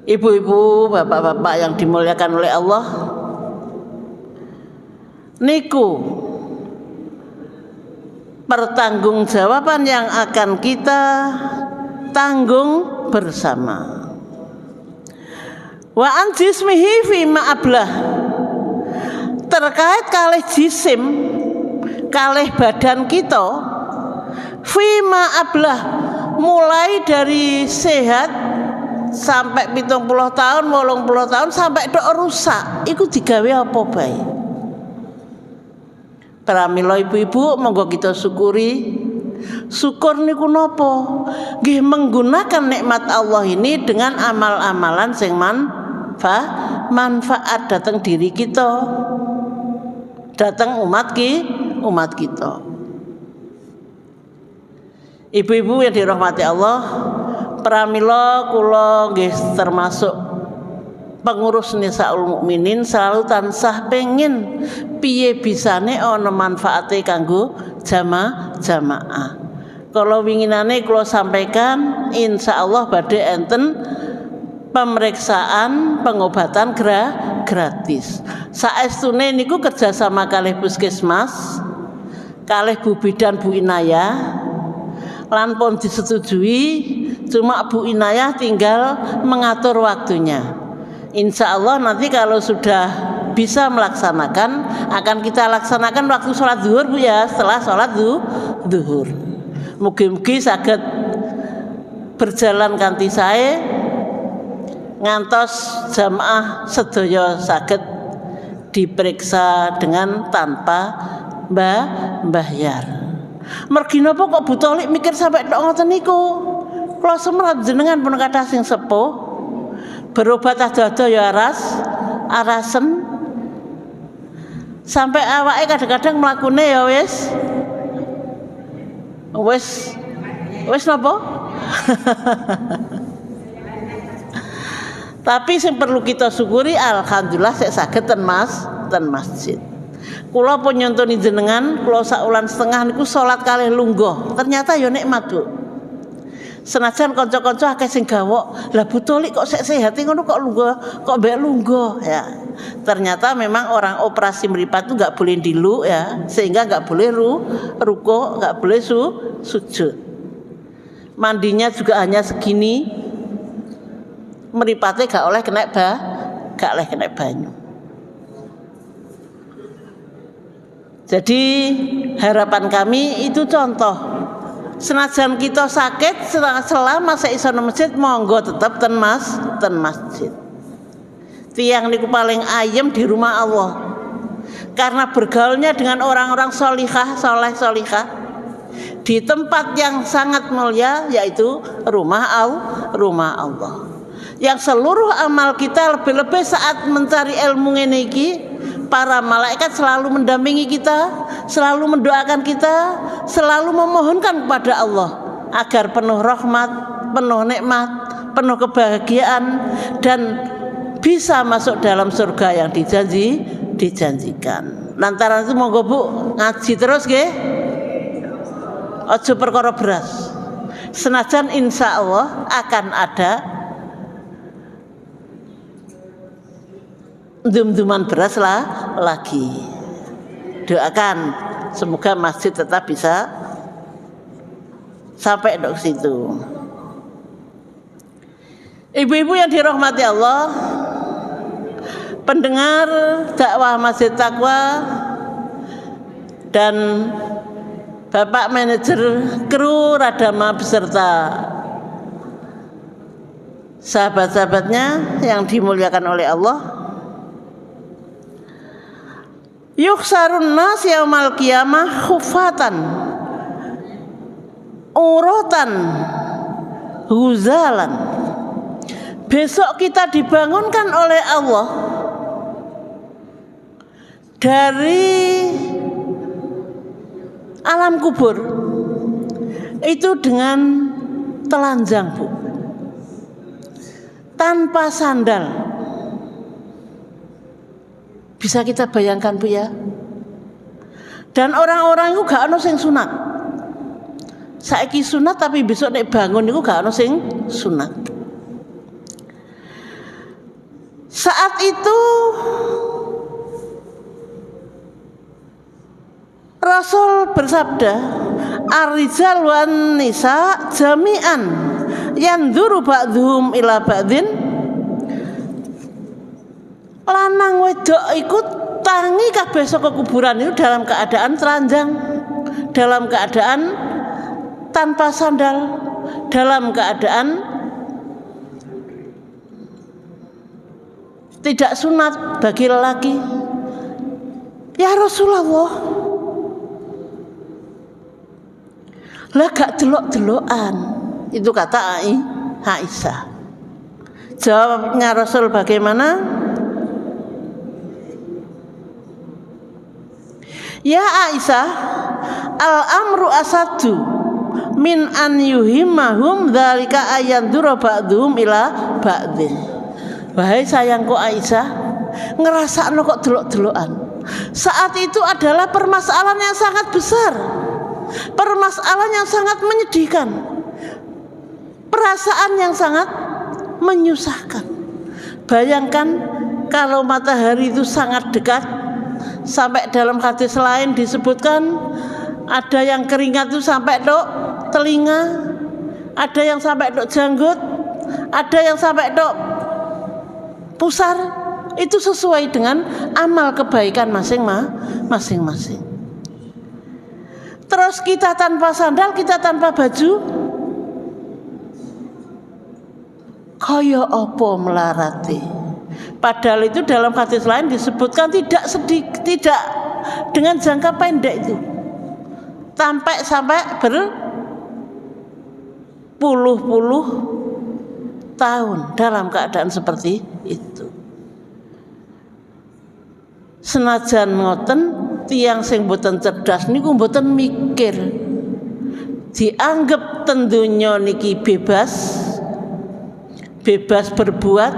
Ibu-ibu, bapak-bapak yang dimuliakan oleh Allah, niku pertanggungjawaban yang akan kita tanggung bersama. Wa an jismihi fi ma'ablah, terkait kalih jisim, kalih badan kita, fi ma'ablah, mulai dari sehat sampai 70 tahun, 80 tahun sampai dok rusak, iku digawe apa bae. Pramila ibu-ibu, monggo kita syukuri. Syukur niku napa? Nggih menggunakan nikmat Allah ini dengan amal-amalan sing manfaat datang diri kita, datang umat kita. Ibu-ibu yang dirahmati Allah, pramila kula nggih termasuk pengurus Nisaul Mukminin selalu tansah pengin piye bisane ana manfaate kanggo jamaah. Kalau winginane kula sampaikan insyaallah badhe enten pemeriksaan pengobatan gratis. Saestune niku kerjasama kalih puskesmas, kalih Bu Bidan Bu Inayah, lan pun disetujui. Cuma Bu Inayah tinggal mengatur waktunya. Insya Allah nanti kalau sudah bisa melaksanakan, akan kita laksanakan waktu sholat zuhur Bu ya, setelah sholat zuhur. Mugi-mugi saged berjalan kanthi sae ngantos jamaah sedaya saged diperiksa dengan tanpa bayar. Mergi napa kok Bu Tholik mikir sampai tok ngoten niku? Kula semerat jenengan pun kathah sing sepuh, berobat ada ya arasen, sampai awake kadang-kadang mlakune ya wis napa? Tapi yang perlu kita syukuri, alhamdulillah saya saged ten masjid. Kula pun nyontoni jenengan, kula sak wulan setengah niku salat kalih lungguh. Ternyata ya nikmat, Bu. Senajan kanca-kanca akeh sing gawok, lah Bu Tholik kok sehat ngono kok lungguh, kok mbek lungguh ya. Ternyata memang orang operasi mripat itu enggak boleh dilu ya, sehingga enggak boleh ruko, enggak boleh sujud. Mandinya juga hanya segini. Mripate gak oleh kena banyu. Jadi harapan kami itu contoh. Senajan kita sakit selama seiso nang masjid, monggo tetap ten masjid. Tiang niku paling ayem di rumah Allah. Karena bergaulnya dengan orang-orang solihah, soleh-solihah di tempat yang sangat mulia, yaitu rumah Allah. Yang seluruh amal kita, lebih-lebih saat mencari ilmu ngene iki, para malaikat selalu mendampingi kita, selalu mendoakan kita, selalu memohonkan kepada Allah agar penuh rahmat, penuh nikmat, penuh kebahagiaan, dan bisa masuk dalam surga yang dijanjikan. Lantaran itu monggo Bu ngaji terus nggih. Aja perkara beras. Senajan insya Allah akan ada dum-duman beras lagi. Doakan semoga masjid tetap bisa sampai ke situ. Ibu-ibu yang dirahmati Allah, pendengar dakwah Masjid Taqwa dan Bapak manajer kru Radama beserta sahabat-sahabatnya yang dimuliakan oleh Allah. Yukhsarun nas yaumal qiyamah khufatan uratan huzalan. Besok kita dibangunkan oleh Allah dari alam kubur itu dengan telanjang, Bu, tanpa sandal. Bisa kita bayangkan, Bu ya. Dan orang-orang itu gak ono sing sunat. Saiki sunat tapi besok nek bangun itu gak ono sing sunat. Saat itu Rasul bersabda, ar-rijal wan nisa jami'an yanzuru ba'dhum ila ba'din. Lanang wedok ikut tangi kabeh saka kuburan itu dalam keadaan telanjang, dalam keadaan tanpa sandal, dalam keadaan tidak sunat bagi lelaki. Ya Rasulullah, lah gak delok-delokan. Itu kata Aisyah. Jawabnya Rasul bagaimana? Ya Aisyah, al-amru asadu min an yuhimmahum dzalika ayandura ba'dhum ila ba'dhin. Wahai sayangku Aisyah, ngerasakno kok delok-delokan. Saat itu adalah permasalahan yang sangat besar, permasalahan yang sangat menyedihkan, perasaan yang sangat menyusahkan. Bayangkan kalau matahari itu sangat dekat, sampai dalam hadis lain disebutkan ada yang keringat itu sampai dok telinga, ada yang sampai dok janggut, ada yang sampai dok pusar. Itu sesuai dengan amal kebaikan masing-masing. Terus kita tanpa sandal, kita tanpa baju, kaya apa melarati. Padahal itu dalam hadis lain disebutkan tidak dengan jangka pendek itu, sampai berpuluh-puluh tahun dalam keadaan seperti itu. Senajan ngoten, tiang sing boten cerdas niku boten mikir, dianggap tentunya niki bebas berbuat,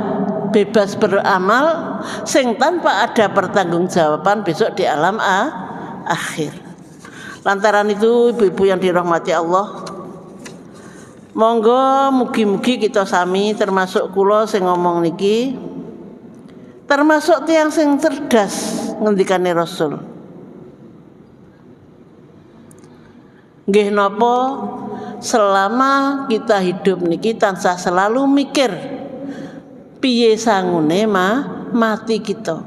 bebas beramal, sing tanpa ada pertanggungjawaban besok di alam akhir. Lantaran itu ibu-ibu yang dirahmati Allah, monggo mugi-mugi kita sami termasuk kula sing ngomong niki, termasuk tiang sing cerdas ngendikane Rasul. Nggih napa selama kita hidup niki tansah selalu mikir piye sangune mati kita,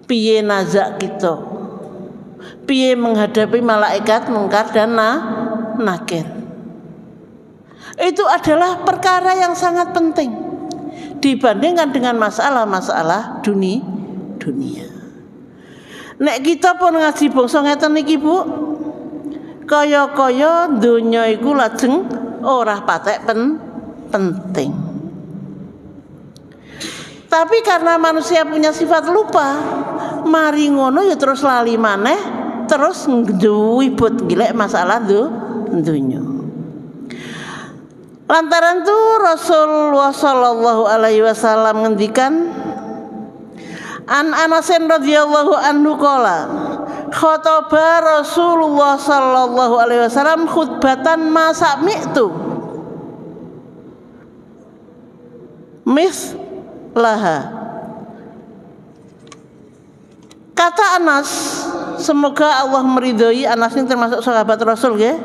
piye nazak kita, piye menghadapi malaikat mungkar dan nakir. Itu adalah perkara yang sangat penting dibandingkan dengan masalah-masalah dunia. Nek kita pun ngaji bangsa ngeten niki Bu, kaya-kaya donya iku lajeng ora patek penting. Tapi karena manusia punya sifat lupa, mari ngono ya terus lali maneh, terus nduwibut golek masalah donya. Lantaran itu Rasulullah sallallahu alaihi wasallam ngendikan, an Anas radhiyallahu anhu qala khotbah Rasulullah sallallahu alaihi wasallam khutbatan ma sami'tu mislaha. Kata Anas, semoga Allah meridhoi Anas ini termasuk sahabat Rasul ya.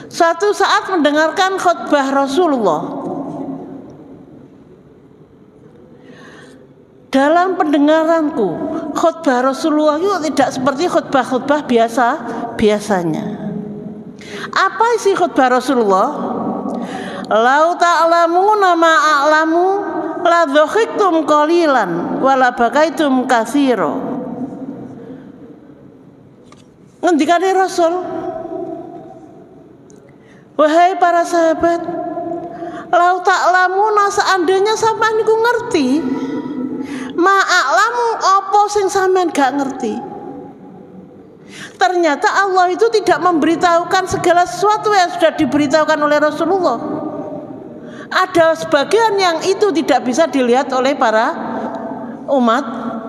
Suatu saat mendengarkan khutbah Rasulullah. Dalam pendengaranku, khutbah Rasulullah itu tidak seperti khutbah-khutbah biasanya. Apa isi khutbah Rasulullah? Lau ta'lamuna ma a'lamu la dhakhiktum qalilan wa la bakaitum katsira. Ngendikane Rasul, wahai para sahabat, lau ta'lamuna, seandainya sampean niku ngerti ma'alamu apa sing sampean gak ngerti. Ternyata Allah itu tidak memberitahukan segala sesuatu yang sudah diberitahukan oleh Rasulullah. Ada sebagian yang itu tidak bisa dilihat oleh para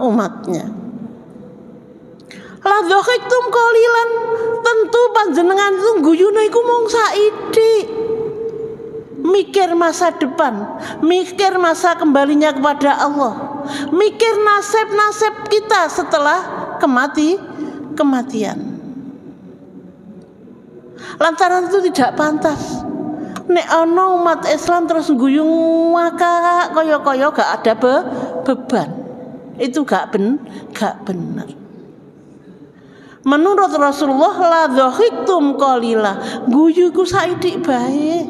umatnya. La dhakhiktum qalilan, tentu panjenengan itu guyune iku mung saithik. mikir masa depan, mikir masa kembalinya kepada Allah, mikir nasib-nasib kita setelah kematian. Lantaran itu tidak pantas. Nek ono umat Islam terus guyung maka kaya-kaya gak ada beban. Itu gak benar. Menurut Rasulullah la dhahiktum qalila, guyuku saidik bae.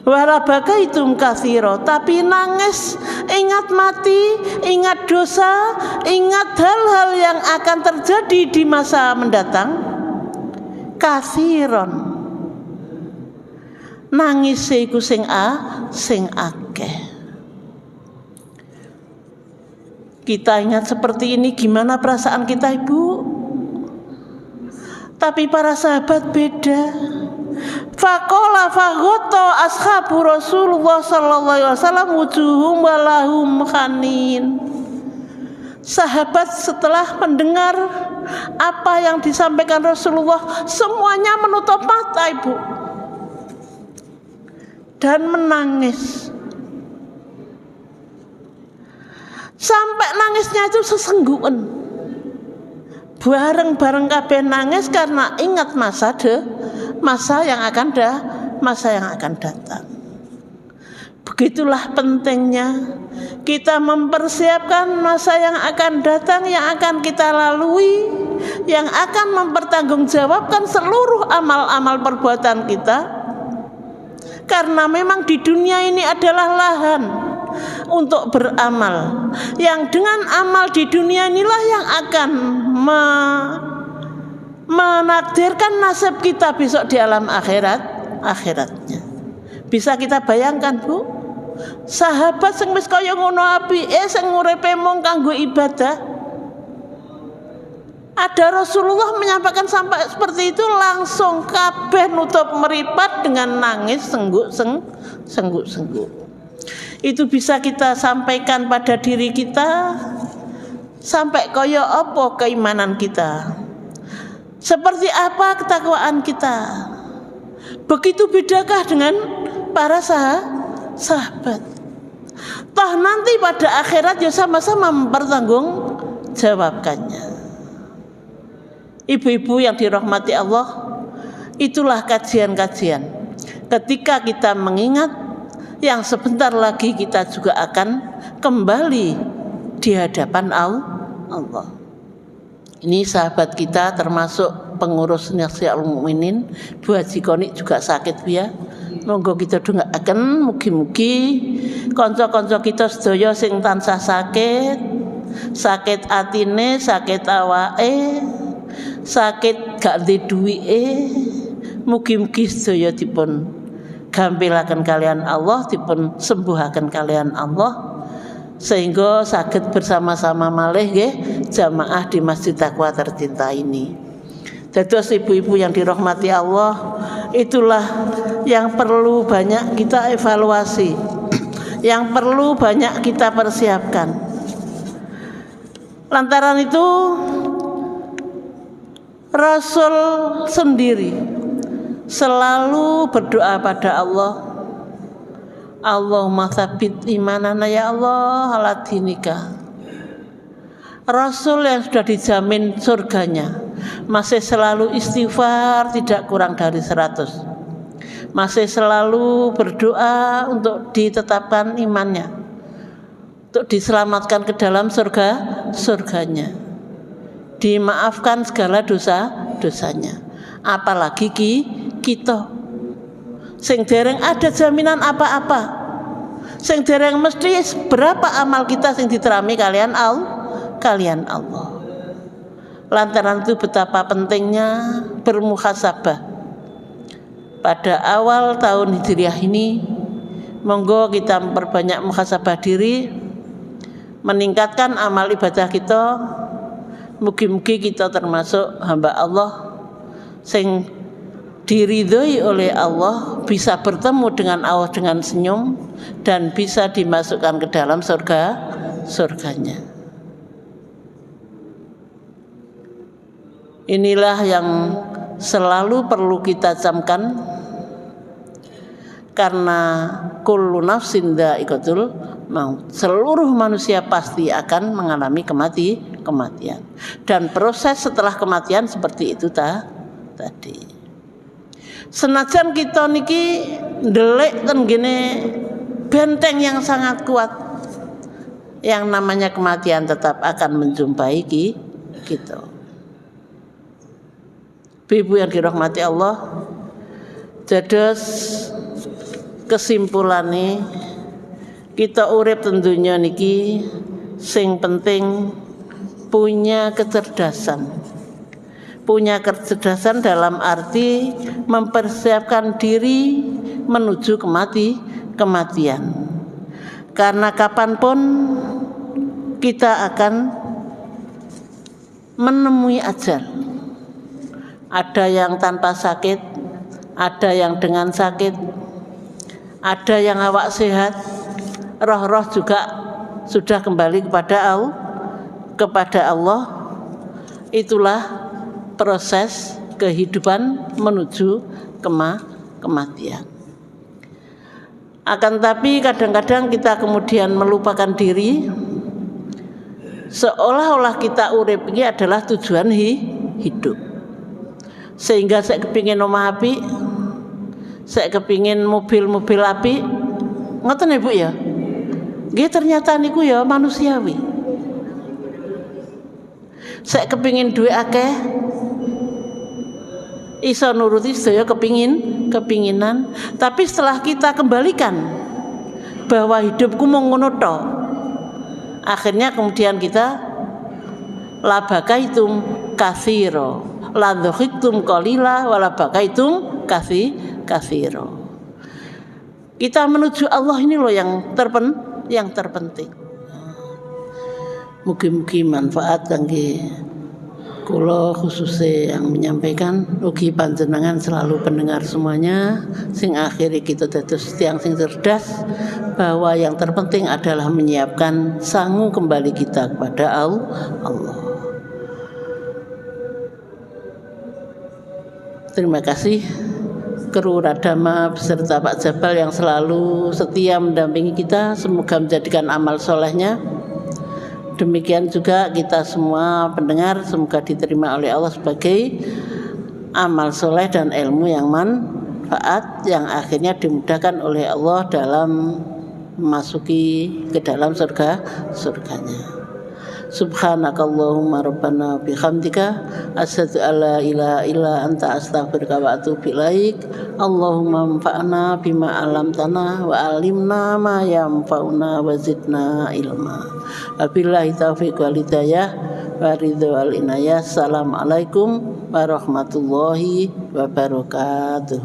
Wala bakaitum katsira, tapi nangis ingat mati, ingat dosa, ingat hal-hal yang akan terjadi di masa mendatang. Katsiron. Nangis iku sing akeh. Kita ingat seperti ini, gimana perasaan kita, Ibu? Tapi para sahabat beda. Faqala faghata ashabu Rasulullah sallallahu alaihi wasallam wujuhum walahum khanin. Sahabat setelah mendengar apa yang disampaikan Rasulullah semuanya menutup mata, Ibu, dan menangis. Sampai nangisnya itu sesenggukan. Bareng-bareng kabeh nangis karena ingat masa yang akan datang. Begitulah pentingnya kita mempersiapkan masa yang akan datang, yang akan kita lalui, yang akan mempertanggungjawabkan seluruh amal-amal perbuatan kita. Karena memang di dunia ini adalah lahan untuk beramal, yang dengan amal di dunia inilah yang akan menakdirkan nasib kita besok di alam akhiratnya. Bisa kita bayangkan, Bu, sahabat sing wis kaya ngono apike, sing uripe mung kanggo ibadah, ada Rasulullah menyampaikan sampai seperti itu, langsung kabeh nutup meripat dengan nangis sengguk-sengguk. Itu bisa kita sampaikan pada diri kita, sampai kaya apa keimanan kita, seperti apa ketakwaan kita. Begitu bedakah dengan para sahabat? Toh nanti pada akhirat ya sama-sama mempertanggungjawabkannya. Ibu-ibu yang dirahmati Allah, itulah kajian-kajian ketika kita mengingat yang sebentar lagi kita juga akan kembali di hadapan Allah. Ini sahabat kita termasuk pengurus Nasihatul Mukminin, Bu Haji Konik juga sakit ya. Monggo kita doakan mugi-mugi kanca-kanca kita sedaya sing tansah sakit atine, sakit awake, sakit gak ndek duwike, mugi-mugi sedaya dipun gampilaken kalian Allah, dipun sembuhaken kalian Allah, sehingga saged bersama-sama malih nggih jamaah di Masjid Taqwa tercinta ini. Dados ibu-ibu yang dirahmati Allah, itulah yang perlu banyak kita evaluasi, yang perlu banyak kita persiapkan. Lantaran itu Rasul sendiri selalu berdoa pada Allah, Allahumma tsabbit imanana ya Allah ala dinika. Rasul yang sudah dijamin surganya masih selalu istighfar tidak kurang dari 100, masih selalu berdoa untuk ditetapkan imannya, untuk diselamatkan ke dalam surganya, dimaafkan segala dosanya. Apalagi kita sing dereng ada jaminan apa-apa, sing dereng mesti berapa amal kita sing diterami kalian Allah. Lantaran itu betapa pentingnya bermuhasabah pada awal tahun Hijriah ini. Monggo kita memperbanyak muhasabah diri, meningkatkan amal ibadah kita. Mugi-mugi kita termasuk hamba Allah sing diridhoi oleh Allah, bisa bertemu dengan Allah dengan senyum, dan bisa dimasukkan ke dalam surganya. Inilah yang selalu perlu kita camkan. Karena kullu nafsin dha'iqatul maut. Seluruh manusia pasti akan mengalami kematian. Dan proses setelah kematian seperti itu tadi. Senajan kita niki ndelik ten gene benteng yang sangat kuat, yang namanya kematian tetap akan menjumpai kita. Ibu yang dirahmati Allah, dados kesimpulannya kita urip tentunya niki sing penting punya kecerdasan dalam arti mempersiapkan diri menuju kematian, karena kapanpun kita akan menemui ajal. Ada yang tanpa sakit, ada yang dengan sakit, ada yang awak sehat, roh-roh juga sudah kembali kepada Allah. Itulah proses kehidupan menuju kematian. Akan tapi kadang-kadang kita kemudian melupakan diri, seolah-olah kita urip ini adalah tujuan hidup. Sehingga saya kepingin omah api, saya kepingin mobil-mobil api, ngoten ibu ya. Nggih ternyata niku ya manusiawi. Saya kepingin duit akeh, iso nuruti sedaya kepinginan. Tapi setelah kita kembalikan bahwa hidupku mau ngono tok, akhirnya kemudian kita labakaitum katsira. La dhakhiktum qalila wa la bakaitum katsira. Kita menuju Allah ini loh yang terpenting. Mugi-mugi manfaat kangge kula khususnya yang menyampaikan, ugi panjenengan selalu pendengar semuanya, sing akhiri kita dados tiang sing cerdas, bahwa yang terpenting adalah menyiapkan sangu kembali kita kepada Allah. Terima kasih kru Radama beserta Pak Jabal yang selalu setia mendampingi kita. Semoga menjadikan amal solehnya. Demikian juga kita semua pendengar, semoga diterima oleh Allah sebagai amal soleh dan ilmu yang manfaat, yang akhirnya dimudahkan oleh Allah dalam memasuki ke dalam surganya. Subhanakallahumma rabbana bihamdika asyhadu alla ilaha illa anta astaghfiruka wa atubu ilaik. Allahumma anfa'na bima 'allamtana wa 'allimna ma yanfa'una wa zidna ilma. Wabillahi taufiq wal hidayah wa ridha wal inayah. Assalamualaikum warahmatullahi wabarakatuh.